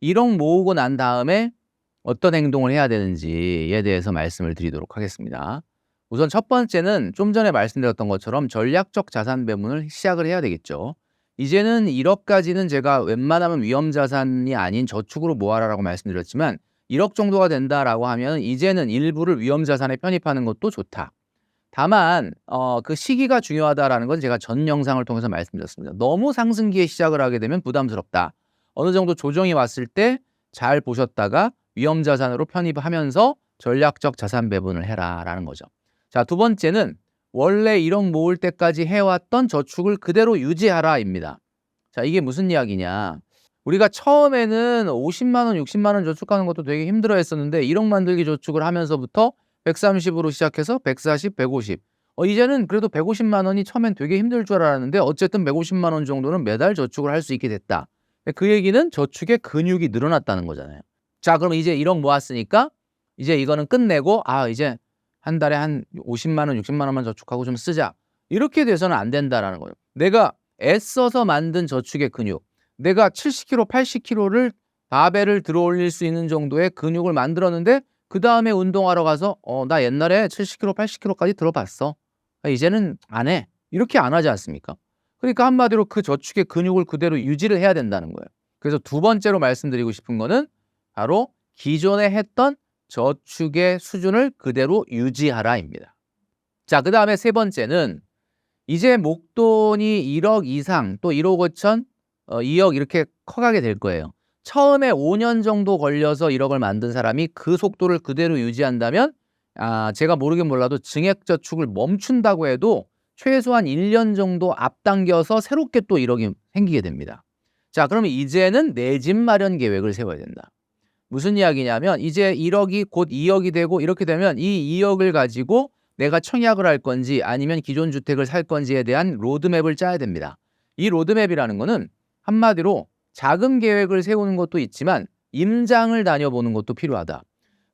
1억 모으고 난 다음에 어떤 행동을 해야 되는지에 대해서 말씀을 드리도록 하겠습니다. 우선 첫 번째는 좀 전에 말씀드렸던 것처럼 전략적 자산 배분을 시작을 해야 되겠죠. 이제는 1억까지는 제가 웬만하면 위험 자산이 아닌 저축으로 모아라라고 말씀드렸지만 1억 정도가 된다라고 하면 이제는 일부를 위험 자산에 편입하는 것도 좋다. 다만 그 시기가 중요하다라는 건 제가 전 영상을 통해서 말씀드렸습니다. 너무 상승기에 시작을 하게 되면 부담스럽다. 어느 정도 조정이 왔을 때 잘 보셨다가 위험 자산으로 편입하면서 전략적 자산 배분을 해라라는 거죠. 자, 두 번째는 원래 1억 모을 때까지 해왔던 저축을 그대로 유지하라입니다. 자, 이게 무슨 이야기냐. 우리가 처음에는 50만 원, 60만 원 저축하는 것도 되게 힘들어 했었는데 1억 만들기 저축을 하면서부터 130으로 시작해서 140, 150. 이제는 그래도 150만 원이 처음엔 되게 힘들 줄 알았는데 어쨌든 150만 원 정도는 매달 저축을 할 수 있게 됐다. 그 얘기는 저축의 근육이 늘어났다는 거잖아요. 자, 그럼 이제 1억 모았으니까 이제 이거는 끝내고 이제 한 달에 한 50만 원, 60만 원만 저축하고 좀 쓰자. 이렇게 돼서는 안 된다라는 거예요. 내가 애써서 만든 저축의 근육, 내가 70kg, 80kg를 바벨을 들어 올릴 수 있는 정도의 근육을 만들었는데 그 다음에 운동하러 가서 나 옛날에 70kg, 80kg까지 들어봤어. 이제는 안 해. 이렇게 안 하지 않습니까? 그러니까 한마디로 그 저축의 근육을 그대로 유지를 해야 된다는 거예요. 그래서 두 번째로 말씀드리고 싶은 거는 바로 기존에 했던 저축의 수준을 그대로 유지하라입니다. 자, 그 다음에 세 번째는 이제 목돈이 1억 이상 또 1억 5천, 2억 이렇게 커가게 될 거예요. 처음에 5년 정도 걸려서 1억을 만든 사람이 그 속도를 그대로 유지한다면 제가 모르긴 몰라도 증액저축을 멈춘다고 해도 최소한 1년 정도 앞당겨서 새롭게 또 1억이 생기게 됩니다. 자, 그러면 이제는 내 집 마련 계획을 세워야 된다. 무슨 이야기냐면 이제 1억이 곧 2억이 되고 이렇게 되면 이 2억을 가지고 내가 청약을 할 건지 아니면 기존 주택을 살 건지에 대한 로드맵을 짜야 됩니다. 이 로드맵이라는 거는 한마디로 자금 계획을 세우는 것도 있지만 임장을 다녀보는 것도 필요하다.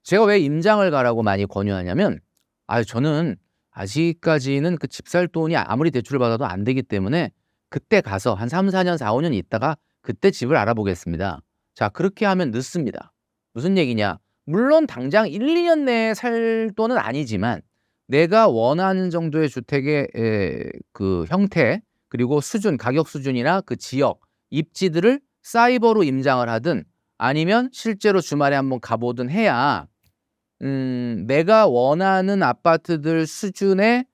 제가 왜 임장을 가라고 많이 권유하냐면 저는 아직까지는 그 집 살 돈이 아무리 대출을 받아도 안 되기 때문에 그때 가서 한 3, 4년, 4, 5년 있다가 그때 집을 알아보겠습니다. 자, 그렇게 하면 늦습니다. 무슨 얘기냐? 물론 당장 1, 2년 내에 살 돈은 아니지만 내가 원하는 정도의 주택의 그 형태 그리고 수준, 가격 수준이나 그 지역, 입지들을 사이버로 임장을 하든 아니면 실제로 주말에 한번 가보든 해야 내가 원하는 아파트들 수준의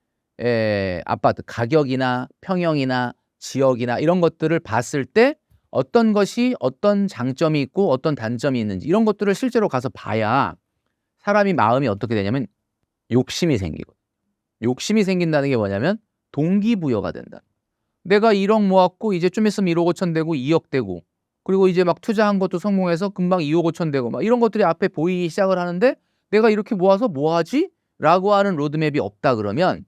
아파트 가격이나 평형이나 지역이나 이런 것들을 봤을 때 어떤 것이 어떤 장점이 있고 어떤 단점이 있는지 이런 것들을 실제로 가서 봐야 사람이 마음이 어떻게 되냐면 욕심이 생기고 욕심이 생긴다는 게 뭐냐면 동기부여가 된다. 내가 1억 모았고 이제 좀 있으면 1억 5천 되고 2억 되고 그리고 이제 막 투자한 것도 성공해서 금방 2억 5천 되고 막 이런 것들이 앞에 보이기 시작을 하는데 내가 이렇게 모아서 뭐 하지? 라고 하는 로드맵이 없다 그러면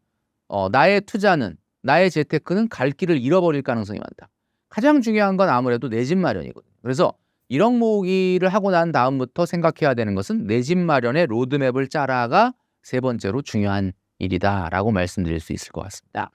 나의 투자는 나의 재테크는 갈 길을 잃어버릴 가능성이 많다. 가장 중요한 건 아무래도 내 집 마련이거든요. 그래서 1억 모으기를 하고 난 다음부터 생각해야 되는 것은 내 집 마련의 로드맵을 짜라가 세 번째로 중요한 일이다라고 말씀드릴 수 있을 것 같습니다.